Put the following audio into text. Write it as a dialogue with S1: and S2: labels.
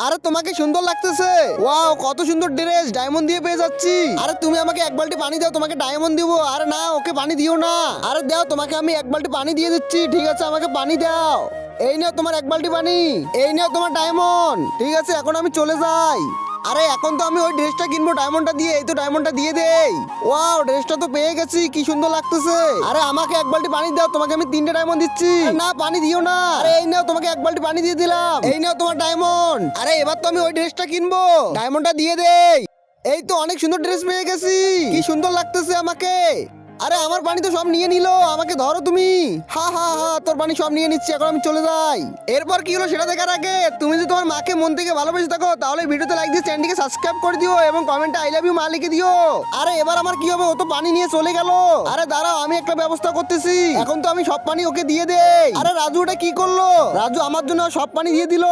S1: আরে তোমাকে সুন্দর লাগতেছে, ওয়াও কত সুন্দর ড্রেস, ডায়মন্ড দিয়ে পেয়ে যাচ্ছি। আরে তুমি আমাকে এক বালতি পানি দাও, তোমাকে ডায়মন্ড দিব। আরে না, ওকে পানি দিও না। আরে দাও, তোমাকে আমি এক বালতি পানি দিয়ে দিচ্ছি। ঠিক আছে, আমাকে পানি দাও। এই নাও তোমার এক বালতি পানি, এই নাও তোমার ডায়মন্ড। ঠিক আছে, এখন আমি চলে যাই। আরে এখন তো আমি ওই ড্রেসটা কিনবো ডায়মন্ডটা দিয়ে, এই তো ডায়মন্ডটা দিয়ে দেই। ওয়াও, ড্রেসটা তো পেয়ে গেছি, কি সুন্দর লাগতেছে। আরে আমাকে এক বালতি পানি দাও, তোমাকে আমি 3টে ডায়মন্ড দিচ্ছি। আরে না, পানি দিও না। আরে এই নাও, তোমাকে এক বালতি পানি দিয়ে দিলাম। এই নাও তোমার ডায়মন্ড। আরে এবার তো আমি ওই ড্রেসটা কিনবো, ডায়মন্ডটা দিয়ে দেই। এই তো অনেক সুন্দর ড্রেস পেয়ে গেছি, কি সুন্দর লাগতেছে আমাকে। আরে আমার পানি তো সব নিয়ে নিলো, আমাকে ধরো তুমি। হা হা হা, তোর পানি সব নিয়ে নিচ্ছি, এখন আমি চলে যাই। এরপর কি হলো সেটা দেখার আগে তুমি যদি তোমার মাকে মন থেকে ভালোবেসে থাকো তাহলে ভিডিওতে লাইক দিয়ে চ্যানেলটিকে সাবস্ক্রাইব করে দিও এবং কমেন্টে আই লাভ ইউ মা লিখে দিও। আরে এবার আমার কি হবে, ও তো পানি নিয়ে চলে গেল। আরে দাঁড়াও, আমি একটা ব্যবস্থা করতেছি। এখন তো আমি সব পানি ওকে দিয়ে দেই। আরে রাজু ওটা কি করলো? রাজু আমার জন্য সব পানি দিয়ে দিল।